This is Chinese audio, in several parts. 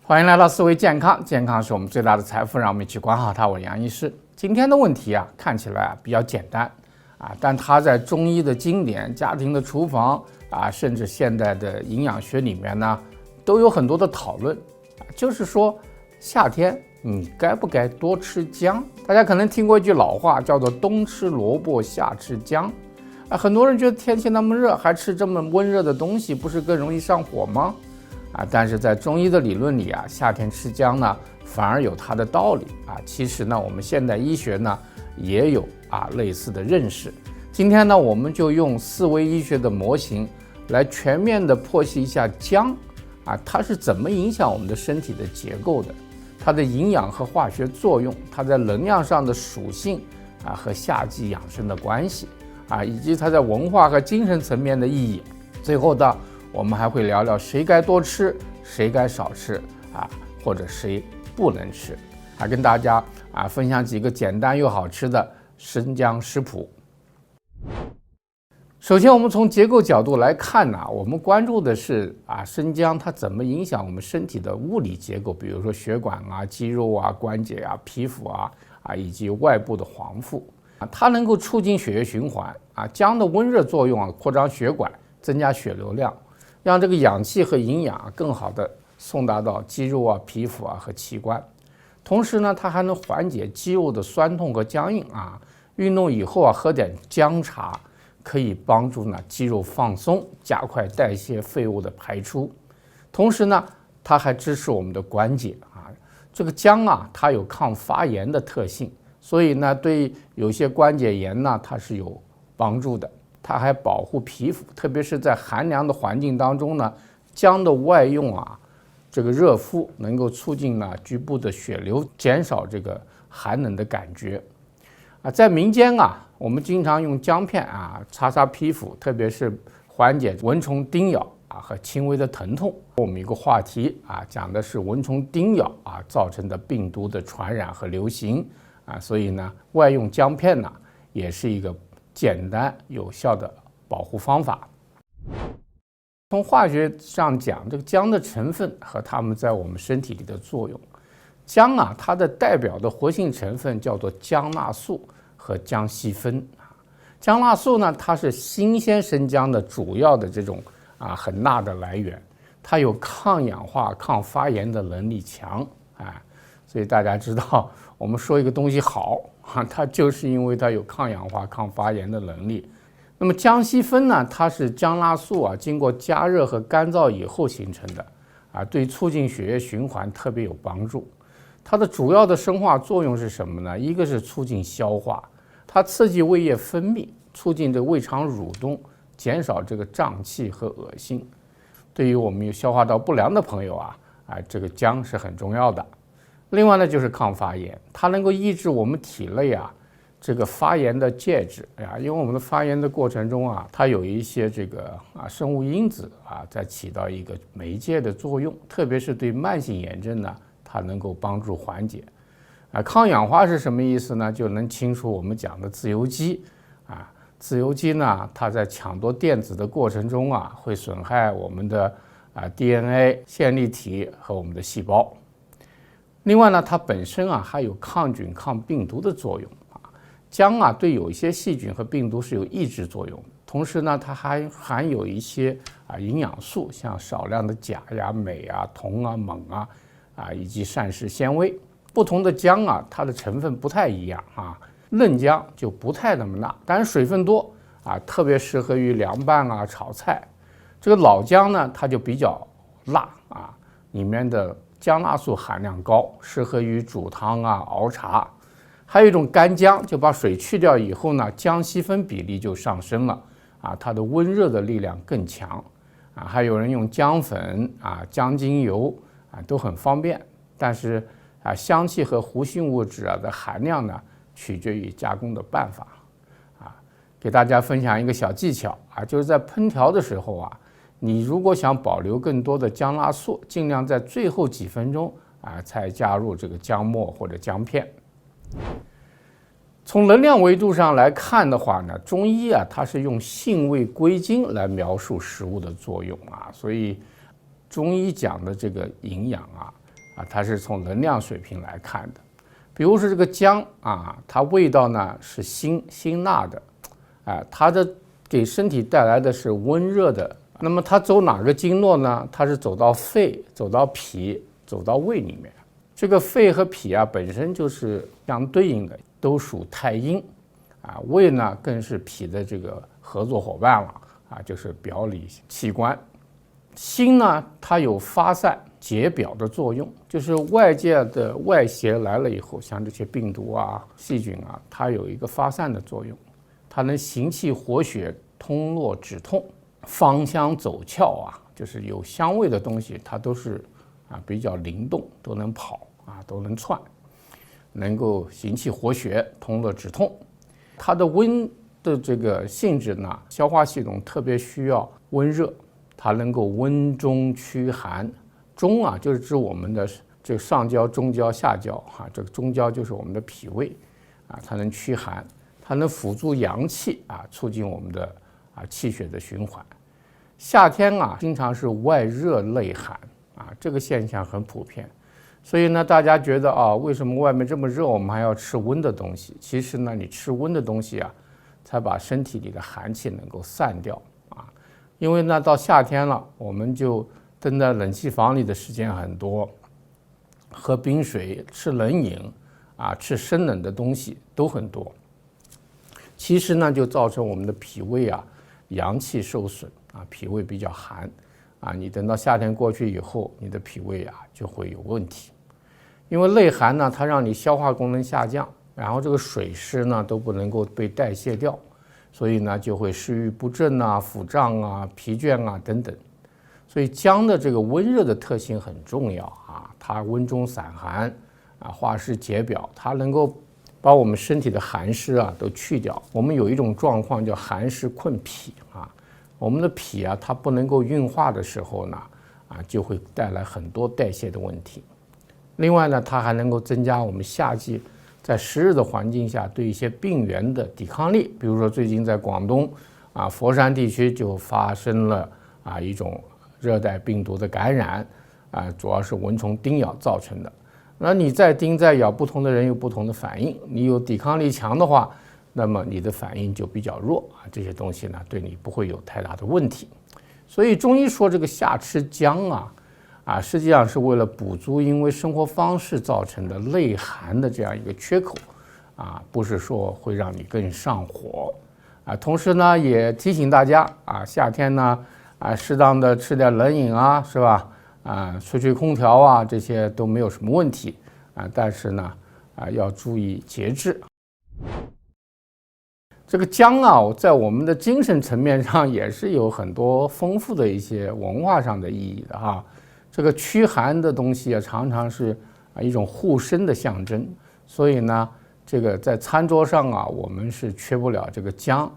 欢迎来到思维健康，健康是我们最大的财富，让我们一起管好它。我是杨医师。今天的问题看起来比较简单但它在中医的经典、家庭的厨房甚至现代的营养学里面呢，都有很多的讨论就是说夏天你该不该多吃姜？大家可能听过一句老话，叫做冬吃萝卜，夏吃姜很多人觉得天气那么热，还吃这么温热的东西，不是更容易上火吗？但是在中医的理论里夏天吃姜呢，反而有它的道理其实呢，我们现代医学呢也有类似的认识。今天呢，我们就用思维医学的模型来全面的剖析一下姜它是怎么影响我们的身体的结构的，它的营养和化学作用，它在能量上的属性和夏季养生的关系以及它在文化和精神层面的意义。最后呢，我们还会聊聊谁该多吃，谁该少吃或者谁不能吃跟大家分享几个简单又好吃的生姜食谱。首先我们从结构角度来看我们关注的是生姜它怎么影响我们身体的物理结构，比如说血管肌肉关节皮肤以及外部的黄肤它能够促进血液循环姜的温热作用扩张血管，增加血流量，让这个氧气和营养更好的送达到肌肉皮肤和器官。同时呢，它还能缓解肌肉的酸痛和僵硬运动以后喝点姜茶可以帮助肌肉放松，加快代谢废物的排出。同时呢，它还支持我们的关节这个姜它有抗发炎的特性，所以呢，对有些关节炎它是有帮助的。它还保护皮肤，特别是在寒凉的环境当中呢，姜的外用这个热敷能够促进局部的血流，减少这个寒冷的感觉在民间我们经常用姜片擦皮肤，特别是缓解蚊虫叮咬和轻微的疼痛。我们一个话题讲的是蚊虫叮咬造成的病毒的传染和流行所以呢，外用姜片也是一个简单有效的保护方法。从化学上讲，这个姜的成分和它们在我们身体里的作用。姜它的代表的活性成分叫做姜纳素和姜烯酚姜纳素呢，它是新鲜生姜的主要的这种很钠的来源，它有抗氧化、抗发炎的能力强所以大家知道，我们说一个东西好它就是因为它有抗氧化、抗发炎的能力。那么姜烯酚呢，它是姜纳素经过加热和干燥以后形成的对促进血液循环特别有帮助。它的主要的生化作用是什么呢？一个是促进消化，它刺激胃液分泌，促进这胃肠蠕动，减少这个胀气和恶心。对于我们有消化道不良的朋友这个姜是很重要的。另外呢，就是抗发炎，它能够抑制我们体内这个发炎的介质因为我们的发炎的过程中它有一些这个生物因子在起到一个媒介的作用，特别是对慢性炎症呢，它能够帮助缓解抗氧化是什么意思呢？就能清除我们讲的自由基自由基呢，它在抢夺电子的过程中会损害我们的DNA 线粒体和我们的细胞。另外呢，它本身还有抗菌、抗病毒的作用姜对有一些细菌和病毒是有抑制作用，同时呢，它还含有一些营养素，像少量的钾镁铜锰以及膳食纤维。不同的姜它的成分不太一样嫩姜就不太那么辣，但是水分多特别适合于凉拌炒菜。这个老姜呢，它就比较辣里面的姜纳素含量高，适合于煮汤熬茶。还有一种干姜，就把水去掉以后呢，姜烯酚比例就上升了它的温热的力量更强还有人用姜粉姜精油都很方便，但是香气和活性物质的含量呢，取决于加工的办法给大家分享一个小技巧就是在烹调的时候你如果想保留更多的姜纳素，尽量在最后几分钟才加入这个姜末或者姜片。从能量维度上来看的话呢，中医它是用性味归经来描述食物的作用所以中医讲的这个营养它是从能量水平来看的。比如说这个姜啊，它味道呢是辛辣的，它给身体带来的是温热的。那么它走哪个经络呢？它是走到肺、走到脾、走到胃里面。这个肺和脾啊本身就是相对应的，都属太阴，胃呢更是脾的这个合作伙伴了，就是表里器官。心呢，它有发散解表的作用，就是外界的外邪来了以后，像这些病毒啊、细菌啊，它有一个发散的作用，它能行气活血、通络止痛、芳香走窍啊，就是有香味的东西，它都是比较灵动，都能跑都能窜，能够行气活血、通络止痛。它的温的这个性质呢，消化系统特别需要温热。它能够温中驱寒，中就是指我们的这个上焦、中焦、下焦这个中焦就是我们的脾胃它能驱寒，它能辅助阳气促进我们的气血的循环。夏天经常是外热内寒这个现象很普遍，所以呢，大家觉得为什么外面这么热，我们还要吃温的东西？其实呢，你吃温的东西才把身体里的寒气能够散掉。因为呢，到夏天了，我们就蹲在冷气房里的时间很多，喝冰水、吃冷饮吃生冷的东西都很多。其实呢，就造成我们的脾胃阳气受损脾胃比较寒你等到夏天过去以后，你的脾胃就会有问题。因为内寒呢，它让你消化功能下降，然后这个水湿呢都不能够被代谢掉。所以呢，就会食欲不振腹胀疲倦等等。所以姜的这个温热的特性很重要它温中散寒化湿解表，它能够把我们身体的寒湿都去掉。我们有一种状况叫寒湿困脾我们的脾它不能够运化的时候呢就会带来很多代谢的问题。另外呢，它还能够增加我们夏季在湿热的环境下对一些病原的抵抗力。比如说最近在广东佛山地区就发生了一种热带病毒的感染主要是蚊虫叮咬造成的。那你再叮再咬，不同的人有不同的反应，你有抵抗力强的话，那么你的反应就比较弱这些东西呢对你不会有太大的问题。所以中医说这个夏吃姜实际上是为了补足因为生活方式造成的内寒的这样一个缺口不是说会让你更上火同时呢，也提醒大家夏天呢适当的吃点冷饮是吧吹吹空调这些都没有什么问题但是呢要注意节制。这个姜在我们的精神层面上也是有很多丰富的一些文化上的意义的这个驱寒的东西常常是一种护身的象征，所以呢，这个在餐桌上我们是缺不了这个姜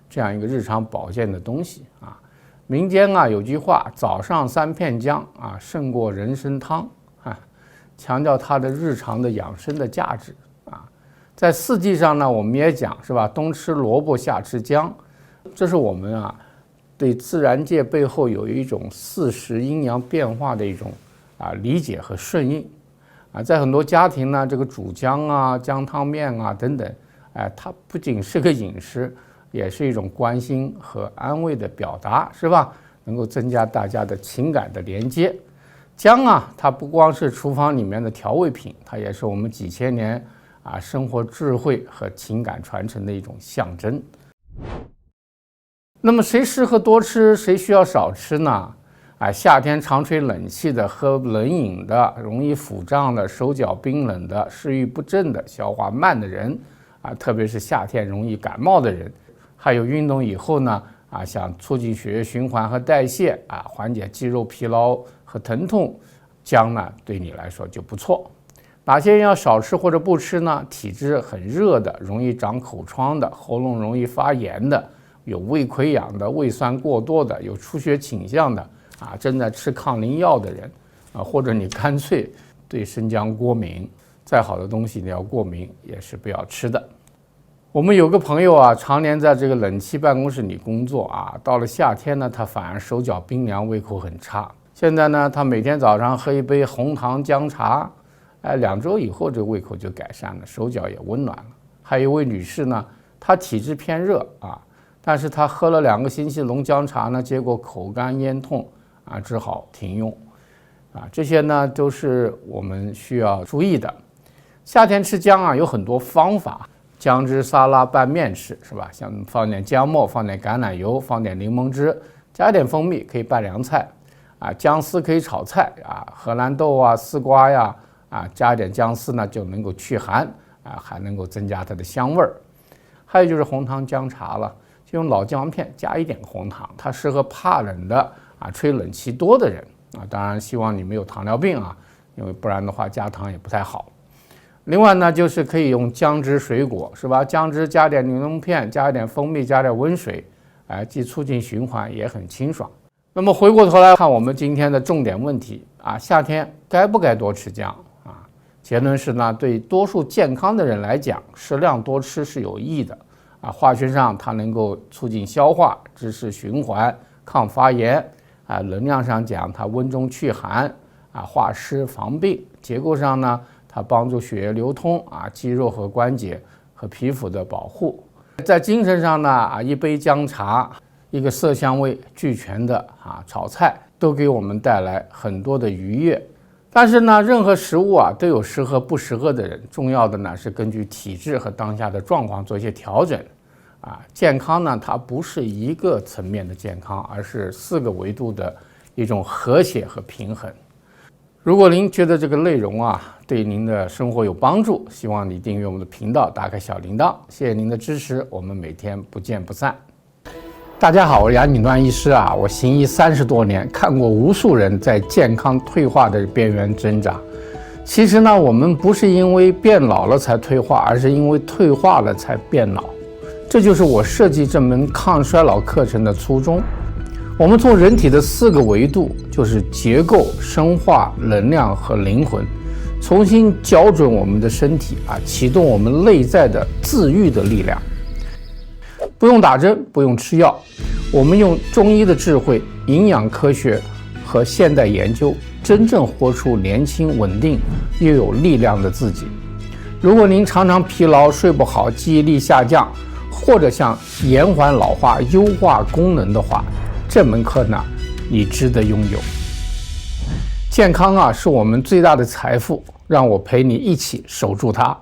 这样一个日常保健的东西民间有句话，早上3片姜胜过人参汤强调它的日常的养生的价值在四季上呢，我们也讲是吧，冬吃萝卜夏吃姜，这是我们对自然界背后有一种四时阴阳变化的一种理解和顺应在很多家庭呢，这个煮姜姜汤面等等它不仅是个饮食，也是一种关心和安慰的表达，是吧？能够增加大家的情感的连接。姜它不光是厨房里面的调味品，它也是我们几千年生活智慧和情感传承的一种象征。那么谁适合多吃，谁需要少吃呢？夏天常吹冷气的、喝冷饮的、容易腹胀的、手脚冰冷的、食欲不振的、消化慢的人特别是夏天容易感冒的人，还有运动以后呢想促进血液循环和代谢缓解肌肉疲劳和疼痛，姜呢对你来说就不错。哪些人要少吃或者不吃呢？体质很热的，容易长口疮的，喉咙容易发炎的，有胃溃疡的，胃酸过多的，有出血倾向的正在吃抗凝药的人或者你干脆对生姜过敏，再好的东西你要过敏也是不要吃的。我们有个朋友常年在这个冷气办公室里工作到了夏天呢，他反而手脚冰凉，胃口很差。现在呢，他每天早上喝一杯红糖姜茶，2周以后这个胃口就改善了，手脚也温暖了。还有一位女士呢，她体质偏热啊，但是她喝了2个星期龙姜茶呢，结果口干咽痛啊，只好停用啊。这些呢都是我们需要注意的。夏天吃姜啊有很多方法，姜汁沙拉拌面吃是吧？像放点姜末，放点橄榄油，放点柠檬汁，加点蜂蜜可以拌凉菜啊。姜丝可以炒菜啊，荷兰豆啊、丝瓜呀加点姜丝呢就能够去寒啊，还能够增加它的香味儿。还有就是红糖姜茶了，就用老姜片加一点红糖，它适合怕冷的吹冷气多的人啊。当然希望你没有糖尿病啊，因为不然的话加糖也不太好。另外呢，就是可以用姜汁水果是吧？姜汁加点柠檬片，加一点蜂蜜，加点温水，既促进循环也很清爽。那么回过头来看我们今天的重点问题啊，夏天该不该多吃姜啊？结论是呢，对多数健康的人来讲，适量多吃是有益的啊。化学上它能够促进消化、支持循环、抗发炎啊。能量上讲，它温中祛寒啊，化湿防病。结构上呢，它帮助血液流通啊，肌肉和关节和皮肤的保护。在精神上呢一杯姜茶，一个色香味俱全的炒菜，都给我们带来很多的愉悦。但是呢，任何食物都有适合不适合的人，重要的呢是根据体质和当下的状况做一些调整健康呢，它不是一个层面的健康，而是4个维度的一种和谐和平衡。如果您觉得这个内容对您的生活有帮助，希望你订阅我们的频道，打开小铃铛。谢谢您的支持，我们每天不见不散。大家好，我是杨景端医师我行医30多年，看过无数人在健康退化的边缘挣扎。其实呢，我们不是因为变老了才退化，而是因为退化了才变老。这就是我设计这门抗衰老课程的初衷。我们从人体的4个维度，就是结构、生化、能量和灵魂，重新校准我们的身体启动我们内在的自愈的力量。不用打针，不用吃药，我们用中医的智慧、营养科学和现代研究，真正活出年轻、稳定又有力量的自己。如果您常常疲劳、睡不好、记忆力下降，或者想延缓老化、优化功能的话，这门课呢，你值得拥有。健康是我们最大的财富，让我陪你一起守住它。